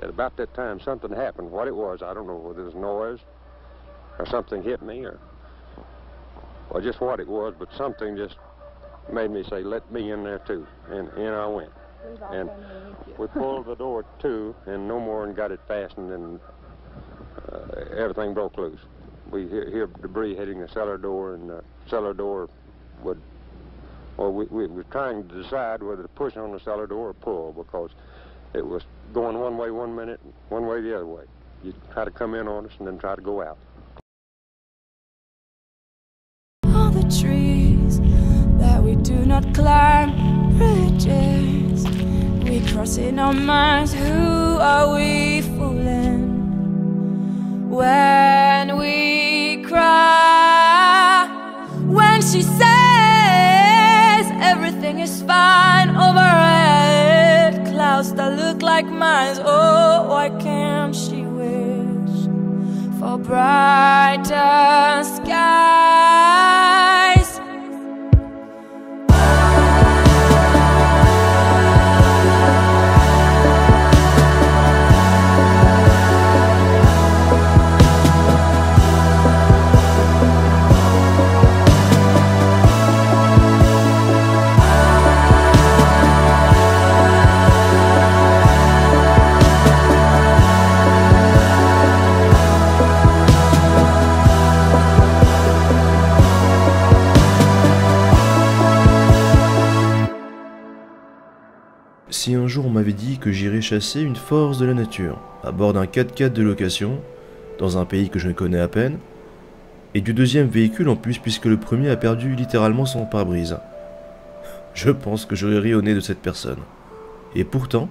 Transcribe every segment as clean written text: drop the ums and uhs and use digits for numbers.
At about that time, something happened. What it was, I don't know whether it was noise or something hit me or just what it was, but something just made me say, let me in there too. And in I went. And we pulled the door to, and no more and got it fastened, and everything broke loose. We hear debris hitting the cellar door, and the cellar door would, well, we were trying to decide whether to push on the cellar door or pull, because it was going one way 1 minute, one way the other way. You'd try to come in on us and then try to go out. All the trees that we do not climb, bridges we cross in our minds. Who are we fooling when we cry? When she says everything is fine overhead, clouds that look like mine. Oh, why can't she wish for brighter skies? Si un jour on m'avait dit que j'irais chasser une force de la nature, à bord d'un 4x4 de location, dans un pays que je ne connais à peine, et du deuxième véhicule en plus puisque le premier a perdu littéralement son pare-brise, je pense que j'aurais ri au nez de cette personne. Et pourtant,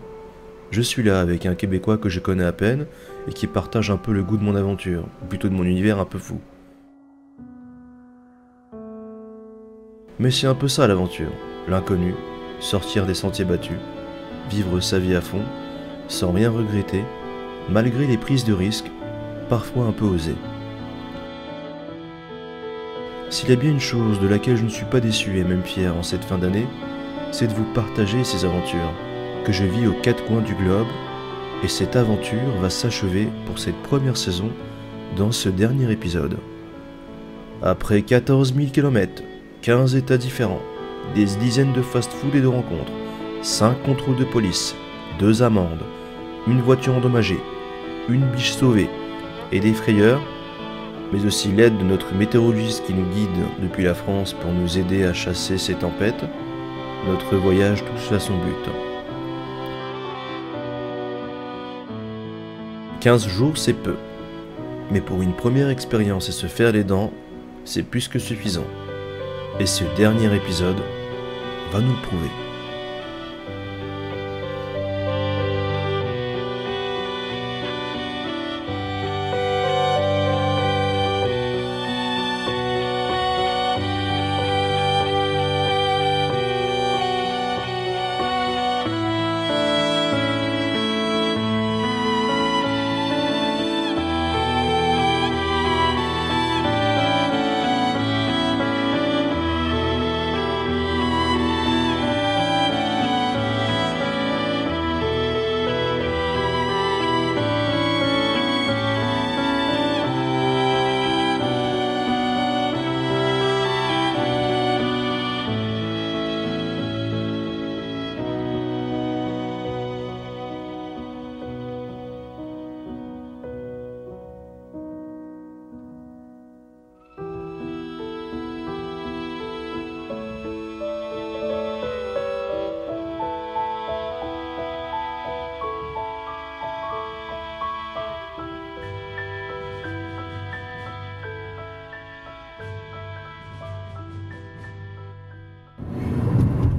je suis là avec un Québécois que je connais à peine et qui partage un peu le goût de mon aventure, ou plutôt de mon univers un peu fou. Mais c'est un peu ça l'aventure, l'inconnu, sortir des sentiers battus, vivre sa vie à fond, sans rien regretter, malgré les prises de risques, parfois un peu osées. S'il y a bien une chose de laquelle je ne suis pas déçu et même fier en cette fin d'année, c'est de vous partager ces aventures que je vis aux quatre coins du globe, et cette aventure va s'achever pour cette première saison dans ce dernier épisode. Après 14 000 km, 15 états différents, des dizaines de fast-food et de rencontres, 5 contrôles de police, 2 amendes, une voiture endommagée, une biche sauvée et des frayeurs, mais aussi l'aide de notre météorologiste qui nous guide depuis la France pour nous aider à chasser ces tempêtes, notre voyage touche à son but. 15 jours, c'est peu, mais pour une première expérience et se faire les dents, c'est plus que suffisant. Et ce dernier épisode va nous le prouver.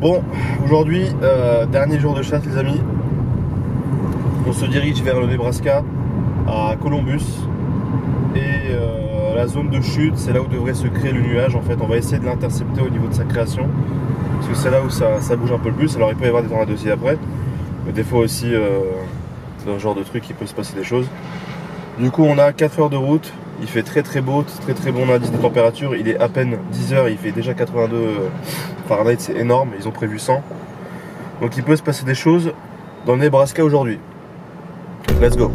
Bon, aujourd'hui, dernier jour de chasse les amis. On se dirige vers le Nebraska, à Columbus. Et la zone de chute, c'est là où devrait se créer le nuage. En fait, on va essayer de l'intercepter au niveau de sa création. Parce que c'est là où ça bouge un peu le plus. Alors il peut y avoir des tornades aussi après. Mais des fois aussi, dans ce genre de truc, il peut se passer des choses. Du coup, on a 4 heures de route. Il fait très très beau, très bon indice de température. Il est à peine 10 heures, il fait déjà 82 Fahrenheit, c'est énorme. Ils ont prévu 100. Donc il peut se passer des choses dans le Nebraska aujourd'hui. Let's go.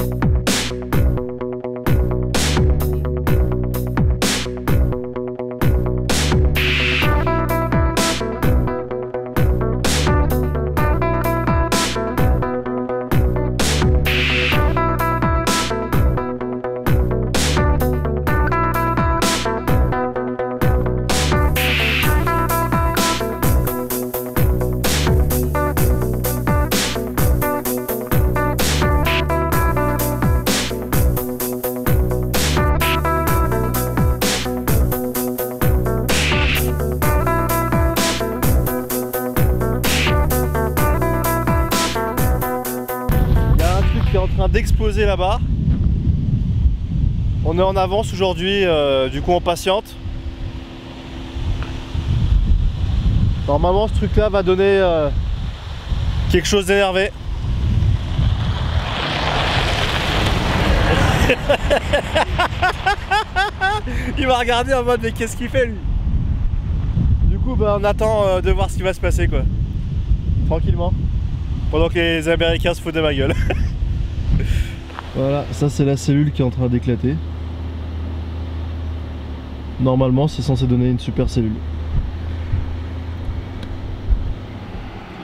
D'exploser là-bas. On est en avance aujourd'hui, du coup on patiente. Normalement ce truc là va donner quelque chose d'énervé. Il m'a regardé en mode mais qu'est-ce qu'il fait lui? Du coup bah, on attend de voir ce qui va se passer quoi. Tranquillement. Pendant que les Américains se foutent de ma gueule. Voilà, ça c'est la cellule qui est en train d'éclater. Normalement c'est censé donner une super cellule.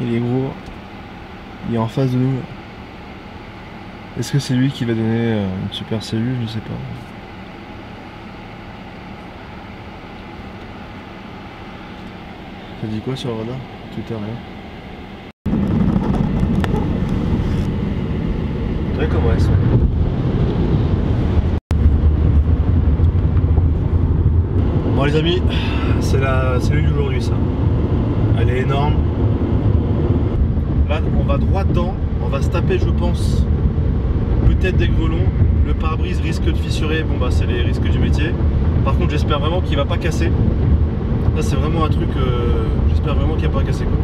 Il est gros. Il est en face de nous. Est-ce que c'est lui qui va donner une super cellule? Je sais pas. Ça dit quoi sur le radar? Tout à rien. Vous savez comment elles sont? Bon les amis, c'est la cellule d'aujourd'hui ça. Elle est énorme. Là on va droit dedans, on va se taper je pense peut-être des grelons. Le pare-brise risque de fissurer, bon bah c'est les risques du métier. Par contre j'espère vraiment qu'il va pas casser. Là c'est vraiment un truc, j'espère vraiment qu'il va pas casser quoi.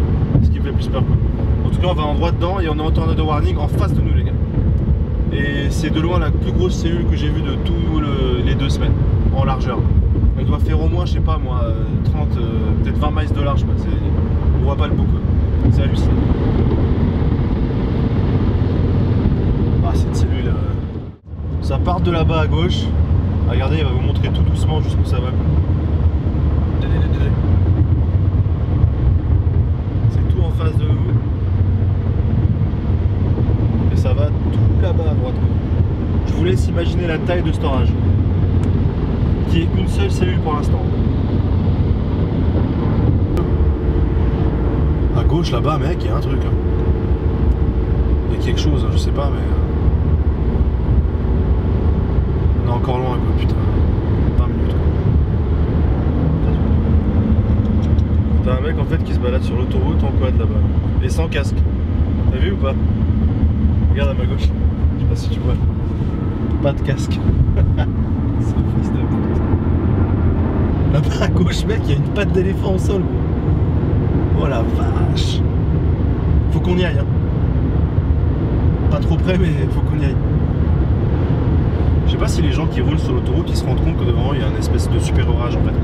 Ce qui me fait plus peur quoi. En tout cas on va en droit dedans et on est en tornado warning en face de nous les gars. Et c'est de loin la plus grosse cellule que j'ai vue de tous les 2 semaines en largeur. Elle doit faire au moins, je sais pas moi, 30, peut-être 20 miles de large. On voit pas le bout quoi. C'est hallucinant. Ah cette cellule, ça part de là-bas à gauche. Regardez, il va vous montrer tout doucement jusqu'où ça va quoi. C'est tout en face de nous. Et ça va tout là-bas à droite. Je vous laisse imaginer la taille de cet orage. Qui est une seule cellule pour l'instant. À gauche là-bas mec, il y a un truc. Il y a quelque chose, je sais pas mais... On est encore loin quoi, putain. 20 minutes quoi. T'as un mec en fait qui se balade sur l'autoroute en quad là-bas. Et sans casque. T'as vu ou pas? Regarde à ma gauche. Je sais pas si tu vois. Pas de casque. C'est un fils de pute. Là-bas à gauche mec, il y a une patte d'éléphant au sol. Oh la vache. Faut qu'on y aille hein. Pas trop près mais faut qu'on y aille. Je sais pas si les gens qui roulent sur l'autoroute ils se rendent compte que devant il y a une espèce de super orage en fait.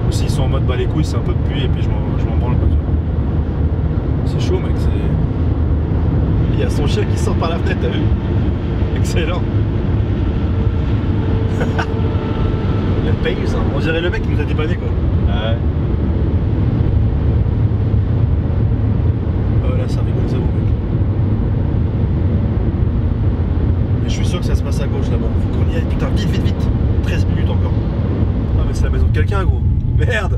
Ou s'ils sont en mode bah les couilles c'est un peu de pluie et puis je m'en branle quoi. C'est chaud mec, c'est... Il y a son chien qui sort par la fenêtre, t'as vu? Excellent. Le paysan, on dirait le mec qui nous a dépanné quoi. Ouais. Oh là ça rigole zéro mec. Mais je suis sûr que ça se passe à gauche là-bas. Faut qu'on y aille, putain, vite, vite, vite. 13 minutes encore. Ah mais c'est la maison de quelqu'un gros. Merde.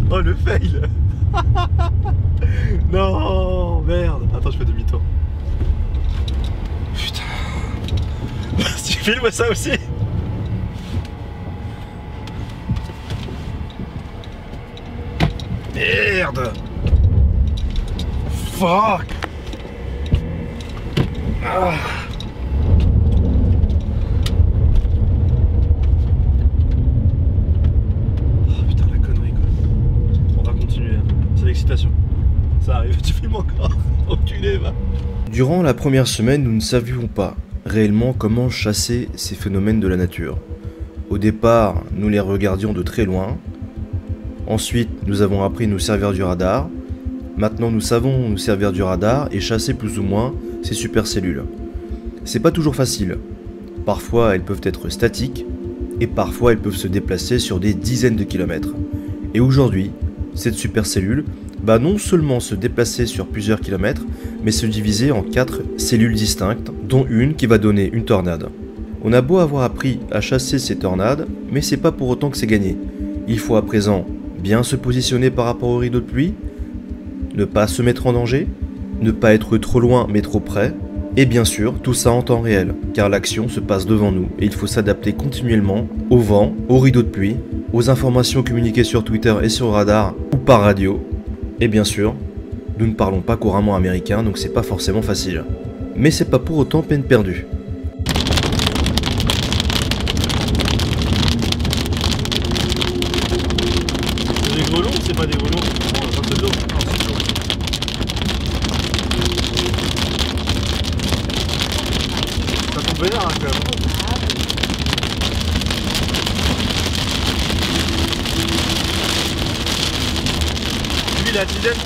Oh le fail. Non, merde. Attends, je fais demi-tour. Putain. Tu filmes ça aussi? Merde. Fuck. Ah. Oh putain la connerie quoi. On va continuer, hein. C'est l'excitation. Ça arrive, tu filmes encore. Enculé va. Durant la première semaine, nous ne savions pas réellement comment chasser ces phénomènes de la nature. Au départ, nous les regardions de très loin. Ensuite, nous avons appris à nous servir du radar. Maintenant nous savons nous servir du radar et chasser plus ou moins ces supercellules. C'est pas toujours facile. Parfois elles peuvent être statiques et parfois elles peuvent se déplacer sur des dizaines de kilomètres. Et aujourd'hui, cette supercellule va non seulement se déplacer sur plusieurs kilomètres, mais se diviser en 4 cellules distinctes, dont une qui va donner une tornade. On a beau avoir appris à chasser ces tornades, mais c'est pas pour autant que c'est gagné. Il faut à présent bien se positionner par rapport au rideau de pluie, ne pas se mettre en danger, ne pas être trop loin mais trop près, et bien sûr tout ça en temps réel, car l'action se passe devant nous et il faut s'adapter continuellement au vent, au rideau de pluie, aux informations communiquées sur Twitter et sur radar ou par radio. Et bien sûr, nous ne parlons pas couramment américain, donc c'est pas forcément facile. Mais c'est pas pour autant peine perdue. C'est des grelons ou c'est pas des grelons? Oh, un peu d'eau. Ça tombe vénère hein, quand même. Lui la tisane.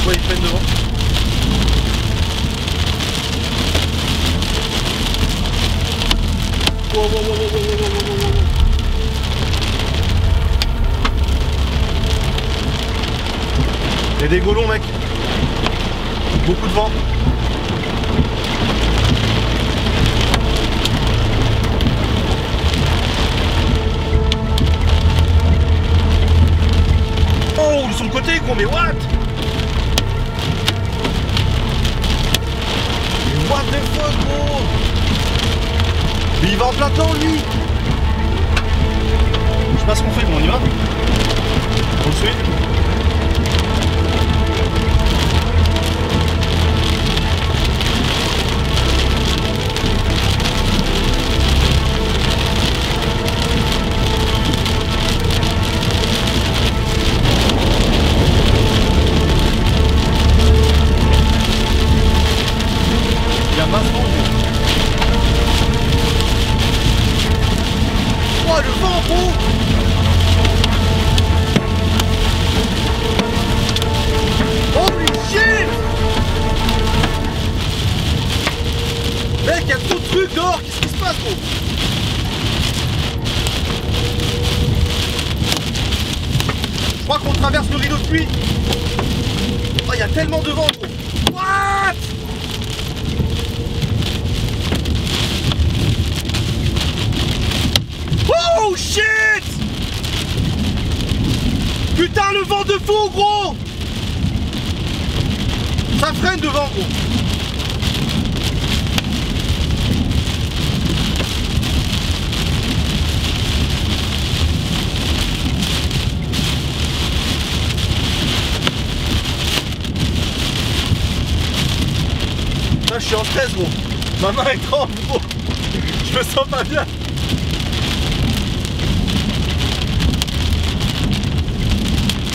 Pourquoi ils prennent devant? Wow, wow, wow, wow, wow, wow, wow, wow. Il y a des golons mec. Beaucoup de vent. Oh, de son côté gros, mais what? What the fuck gros? Mais il va en plein temps lui. Je sais pas ce qu'on fait, mais on y va. On le suit. Il y a masse vent. Oh le vent gros. Holy shit. Mec, il y a trop de trucs dehors. Qu'est-ce qui se passe gros? Je crois qu'on traverse le rideau de pluie. Oh, il y a tellement de vent gros. What? Oh shit! Putain le vent de fou gros! Ça freine devant gros! Là je suis en stress gros! Ma main est tremble gros! Je me sens pas bien!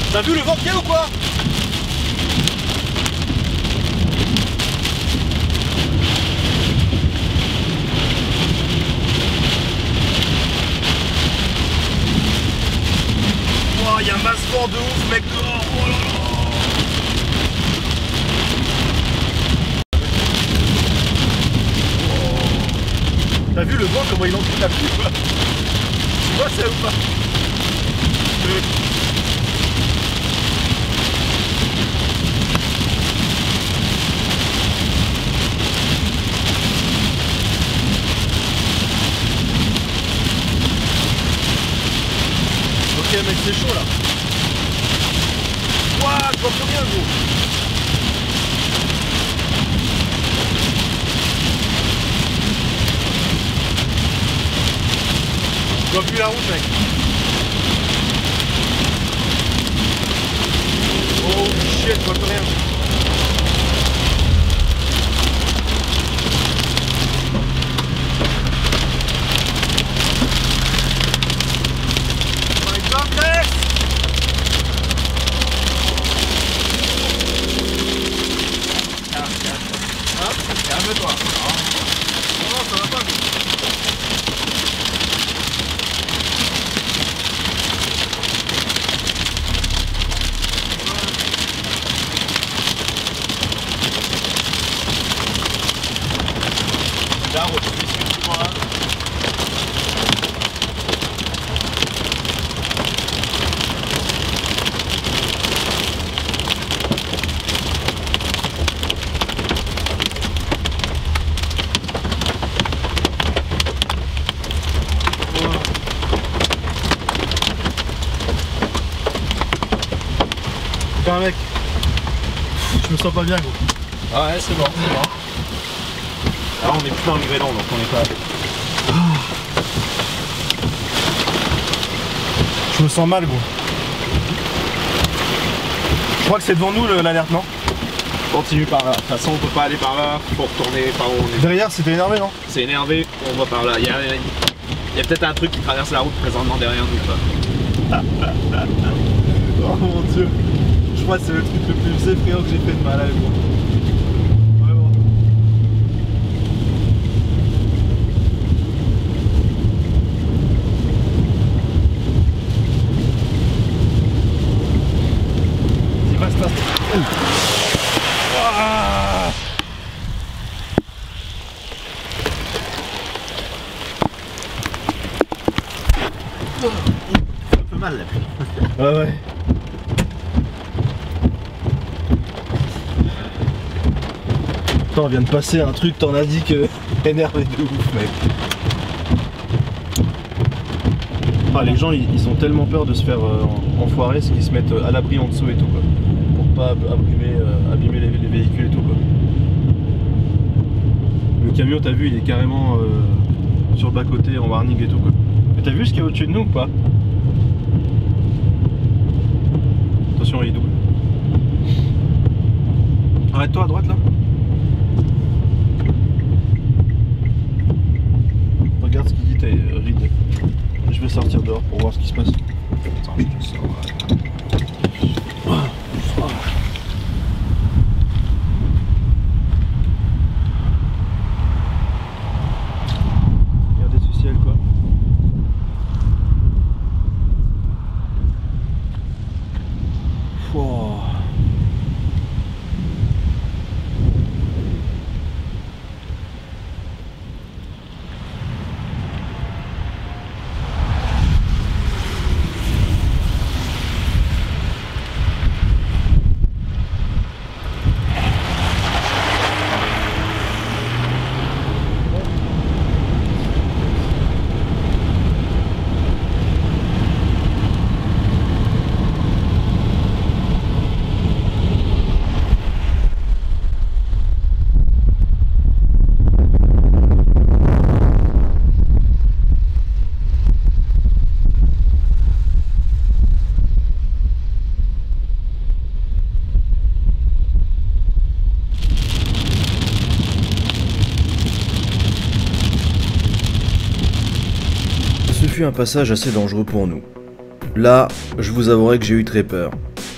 T'as vu le vent qu'il y a ou quoi? Oh, il y a un masse vent de ouf mec dehors. Oh là là. Oh. T'as vu le vent comment il encule la pluie quoi? Tu vois ça ou pas? mec, c'est chaud là. Ouah, je vois plus rien, gros. Je vois plus la route, mec. Oh shit, je vois plus rien. Calme-toi. Non, ça va pas. La route, excuse-moi. Putain mec, je me sens pas bien gros. Ah ouais c'est bon, c'est bon. Là on est plus dans le grêlon donc on est pas... Je me sens mal gros. Je crois que c'est devant nous l'alerte non? Continue par là, de toute façon on peut pas aller par là, faut retourner par où on est. Derrière c'était énervé non? C'est énervé, on va par là. Il y a peut-être un truc qui traverse la route présentement derrière nous quoi. Oh mon dieu. Je crois que c'est le truc le plus effrayant que j'ai fait de ma life gros. Vraiment. C'est pas ça. C'est un peu mal là. Ouais ouais. Putain, on vient de passer un truc, t'en as dit que énervé de ouf mec. Ah, les gens ils ont tellement peur de se faire enfoirer, c'est qu'ils se mettent à l'abri en dessous et tout quoi. Pour pas abîmer les véhicules et tout quoi. Le camion t'as vu il est carrément sur le bas côté en warning et tout quoi. Mais t'as vu ce qu'il y a au-dessus de nous ou pas? Attention il est double. Arrête-toi à droite là. Regarde ce qu'il dit, t'es ride. Je vais sortir dehors pour voir ce qui se passe. Attends, je te sors. Regardez ce ciel quoi. Wow. Ce fut un passage assez dangereux pour nous. Là, je vous avouerai que j'ai eu très peur.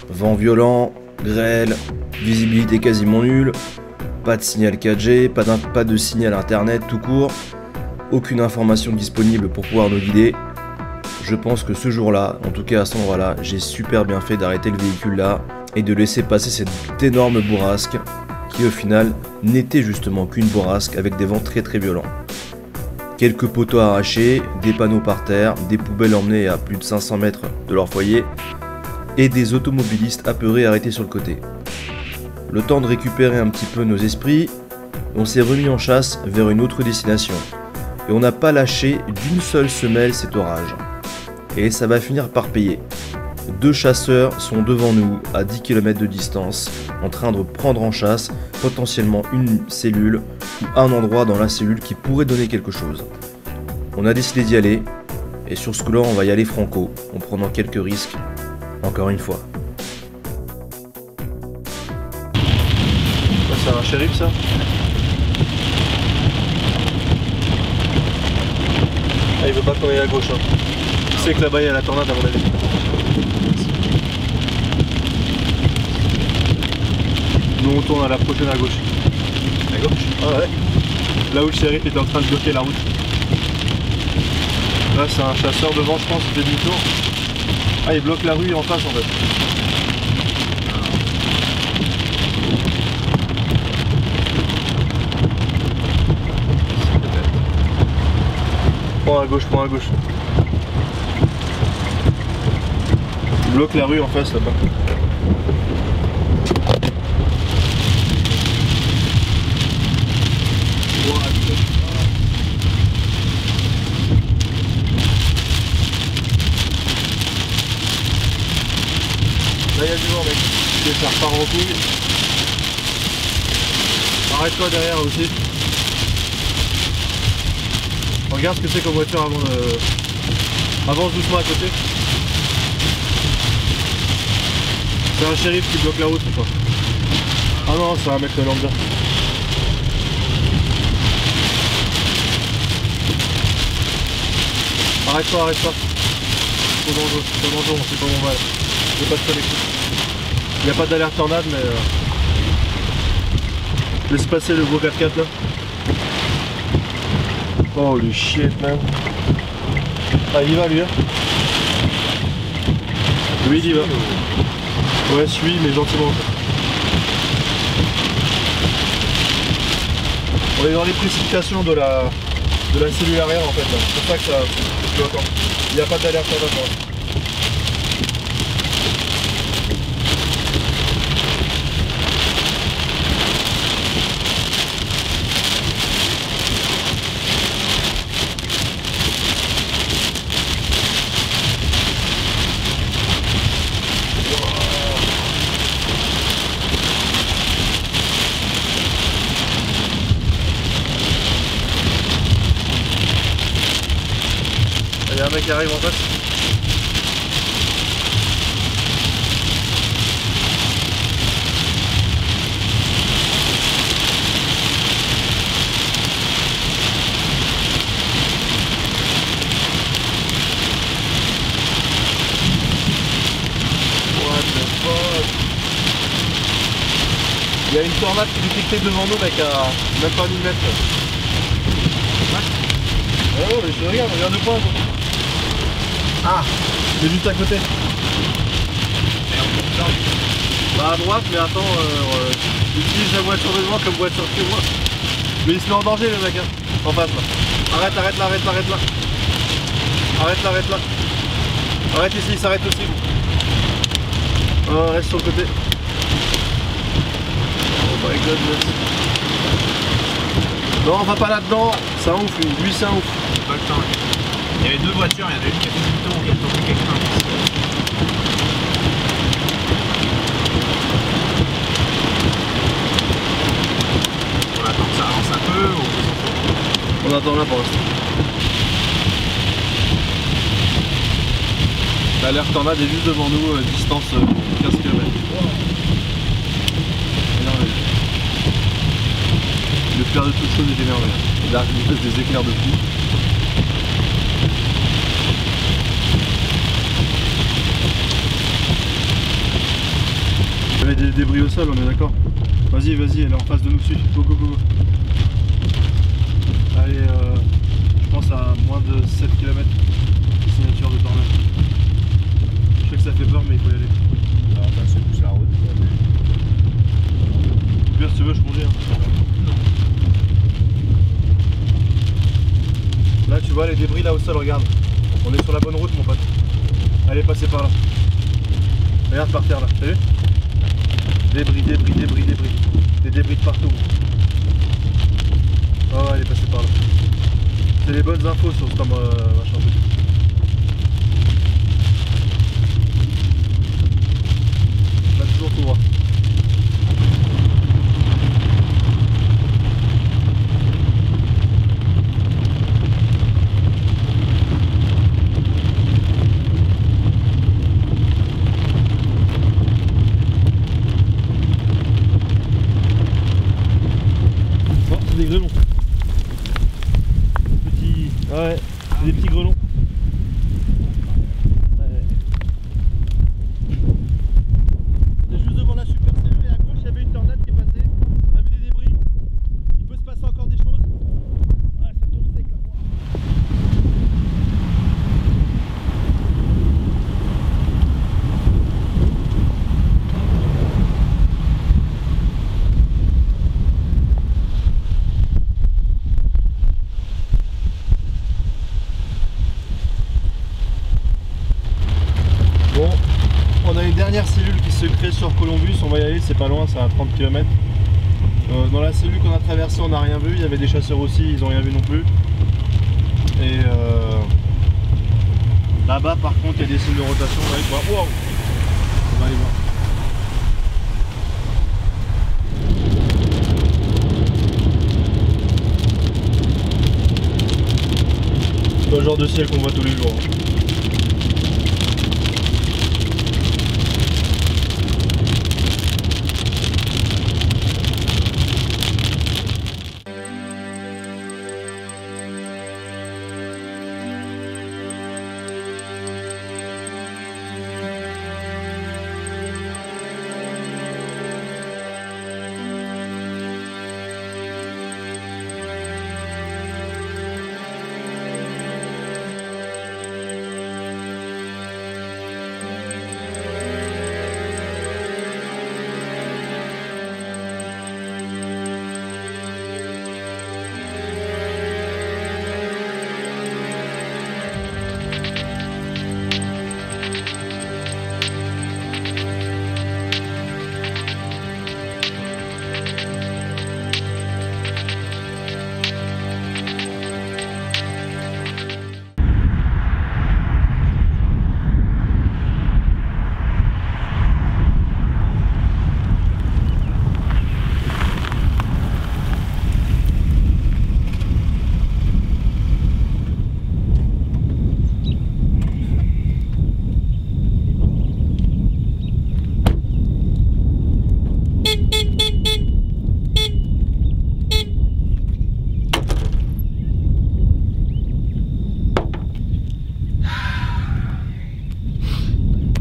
Vent violent, grêle, visibilité quasiment nulle, pas de signal 4G, pas de signal internet tout court, aucune information disponible pour pouvoir nous guider. Je pense que ce jour-là, en tout cas à cet endroit-là, j'ai super bien fait d'arrêter le véhicule là et de laisser passer cette énorme bourrasque qui au final n'était justement qu'une bourrasque avec des vents très violents. Quelques poteaux arrachés, des panneaux par terre, des poubelles emmenées à plus de 500 mètres de leur foyer et des automobilistes apeurés arrêtés sur le côté. Le temps de récupérer un petit peu nos esprits, on s'est remis en chasse vers une autre destination et on n'a pas lâché d'une seule semelle cet orage. Et ça va finir par payer. 2 chasseurs sont devant nous à 10 km de distance, en train de prendre en chasse potentiellement une cellule ou un endroit dans la cellule qui pourrait donner quelque chose. On a décidé d'y aller, et sur ce coup-là on va y aller franco, en prenant quelques risques, encore une fois. C'est un shérif ça? Ah, il veut pas qu'on aille à gauche. Hein. Il sait que là-bas il y a la tornade à mon avis. Nous on tourne à la prochaine à gauche. À gauche? Ah ouais. Là où le shérif est en train de bloquer la route. Là c'est un chasseur devant je pense, il fait demi-tour. Ah il bloque la rue en face en fait. Prends à gauche, prends à gauche. Il bloque la rue en face là-bas. Là il y a du vent mec, ça repart en couille. Arrête-toi derrière aussi. Regarde ce que c'est comme voiture avant de... Avance doucement à côté. C'est un shérif qui bloque la route ou quoi? Ah non, c'est un mec de lambda. Arrête-toi, arrête-toi. C'est dangereux, on sait pas où on va là. Il n'y a pas de connexion. Il n'y a pas d'alerte tornade mais... Laisse passer le gros 4x4 là. Holy shit man. Ah il y va lui hein. Lui il y va. Ouais suis mais gentiment. On est dans les précipitations de la cellule arrière en fait là. C'est pour ça que ça bloque. Il n'y a pas d'alerte tornade. Il y a un mec qui arrive en face. What the fuck? Il y a une tornade qui est détectée devant nous mec à même pas 1000 mètres. Ah non mais je regarde le point. Ah, c'est juste à côté. Bah à droite, mais attends, utilise la voiture de devant comme voiture que moi. Mais il se met en danger le mec, hein, en face là. Arrête là. Arrête là. Arrête ici, il s'arrête aussi. Oh, reste sur le côté. Oh my god, non, on va pas là-dedans, c'est un ouf, lui c'est un ouf. Pas le temps. Il y avait 2 voitures, il y en a une qui a fait du tour, qui a tombé quelqu'un. On attend que ça avance un peu ou... On attend là pour l'instant. L'alerte tornade est juste devant nous, distance 15 km. Le pire de toute chose est énervé. Il arrive une espèce des éclairs de fou. Il y avait des débris au sol, on est d'accord? Vas-y, elle est en face de nous, suis. Go. Allez, je pense à moins de 7 km. Signature de tornade. Je sais que ça fait peur, mais il faut y aller. Non, bah, c'est plus la route. Pierre, si tu veux, je conduis. Hein. Là, tu vois les débris là au sol, regarde. On est sur la bonne route, mon pote. Allez, passez par là. Regarde par terre là, t'as vu? Débris. Des débris de partout. Oh, elle est passée par là. C'est les bonnes infos sur ce machin. dernière cellule qui se crée sur Columbus, on va y aller, c'est pas loin, c'est à 30 km. Dans la cellule qu'on a traversée, on n'a rien vu, il y avait des chasseurs aussi, ils n'ont rien vu non plus. Et là-bas par contre il y a des signes de rotation, on va aller voir. Wow, on va aller voir. C'est pas le genre de ciel qu'on voit tous les jours.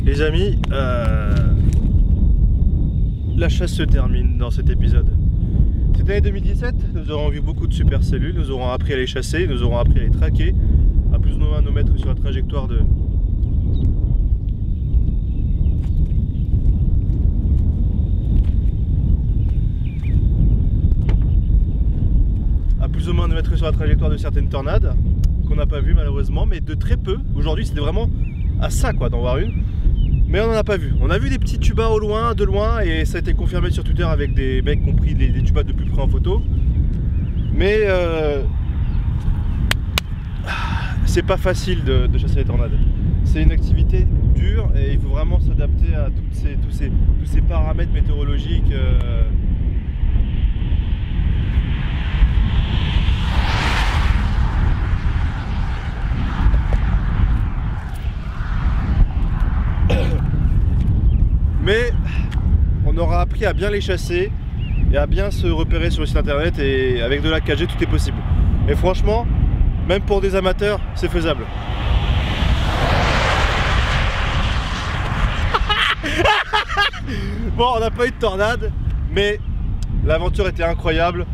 Les amis, la chasse se termine dans cet épisode. Cette année 2017, nous aurons vu beaucoup de super cellules, nous aurons appris à les chasser, nous aurons appris à les traquer, à plus ou moins nous mettre sur la trajectoire de... à plus ou moins nous mettre sur la trajectoire de certaines tornades, qu'on n'a pas vu malheureusement, mais de très peu. Aujourd'hui c'était vraiment à ça quoi d'en voir une. Mais on n'en a pas vu. On a vu des petits tubas au loin, de loin, et ça a été confirmé sur Twitter avec des mecs qui ont pris des tubas de plus près en photo. Mais c'est pas facile de chasser les tornades. C'est une activité dure et il faut vraiment s'adapter à tous ces paramètres météorologiques. Mais on aura appris à bien les chasser et à bien se repérer sur le site internet, et avec de la 4G tout est possible. Et franchement, même pour des amateurs, c'est faisable. Bon, on n'a pas eu de tornade, mais l'aventure était incroyable.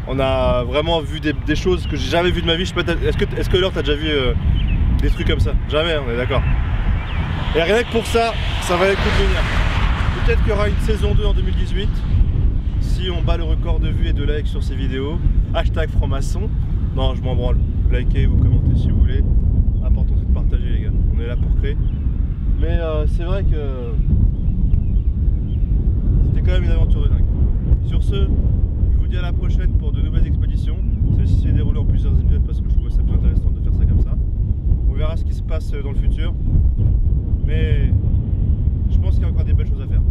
On a vraiment vu des choses que j'ai jamais vues de ma vie. Je sais pas, est-ce que Laure, t'as déjà vu des trucs comme ça? Jamais, on est d'accord. Et rien que pour ça, ça valait le coup de venir. Peut-être qu'il y aura une saison 2 en 2018 si on bat le record de vues et de likes sur ces vidéos. Hashtag franc-maçon. Non, je m'en branle. Likez ou commentez si vous voulez. L'important c'est de partager les gars. On est là pour créer. Mais c'est vrai que c'était quand même une aventure de dingue. Sur ce, je vous dis à la prochaine pour de nouvelles expéditions. Celle-ci s'est déroulée en plusieurs épisodes parce que je trouvais ça plus intéressant de faire ça comme ça. On verra ce qui se passe dans le futur. Mais je pense qu'il y a encore des belles choses à faire.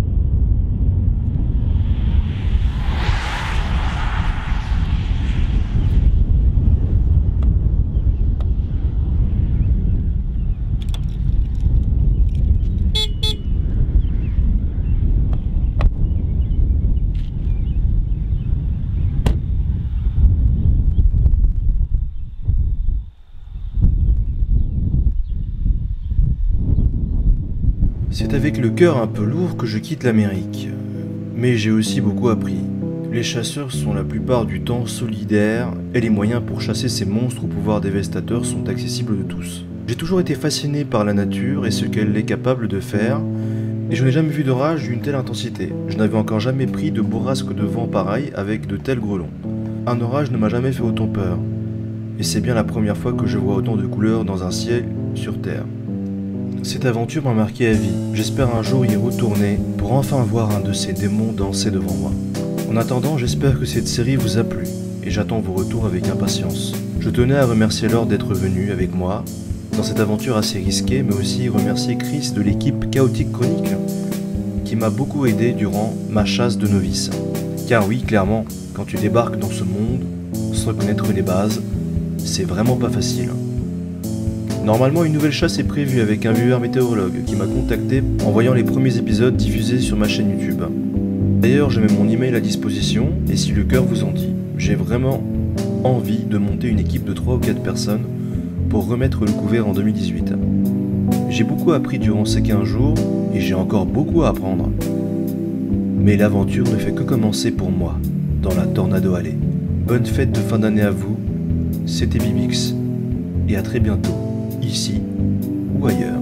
C'est avec le cœur un peu lourd que je quitte l'Amérique. Mais j'ai aussi beaucoup appris. Les chasseurs sont la plupart du temps solidaires et les moyens pour chasser ces monstres au pouvoir dévastateur sont accessibles de tous. J'ai toujours été fasciné par la nature et ce qu'elle est capable de faire, et je n'ai jamais vu d'orage d'une telle intensité. Je n'avais encore jamais pris de bourrasque de vent pareil avec de tels grêlons. Un orage ne m'a jamais fait autant peur, et c'est bien la première fois que je vois autant de couleurs dans un ciel sur Terre. Cette aventure m'a marqué à vie. J'espère un jour y retourner pour enfin voir un de ces démons danser devant moi. En attendant, j'espère que cette série vous a plu et j'attends vos retours avec impatience. Je tenais à remercier Laure d'être venue avec moi dans cette aventure assez risquée, mais aussi remercier Chris de l'équipe Chaotique Chronique qui m'a beaucoup aidé durant ma chasse de novice. Car oui, clairement, quand tu débarques dans ce monde sans connaître les bases, c'est vraiment pas facile. Normalement, une nouvelle chasse est prévue avec un viewer météorologue qui m'a contacté en voyant les premiers épisodes diffusés sur ma chaîne YouTube. D'ailleurs, je mets mon email à disposition et si le cœur vous en dit, j'ai vraiment envie de monter une équipe de 3 ou 4 personnes pour remettre le couvert en 2018. J'ai beaucoup appris durant ces 15 jours et j'ai encore beaucoup à apprendre. Mais l'aventure ne fait que commencer pour moi dans la Tornado Alley. Bonne fête de fin d'année à vous, c'était Bibix et à très bientôt, ici ou ailleurs.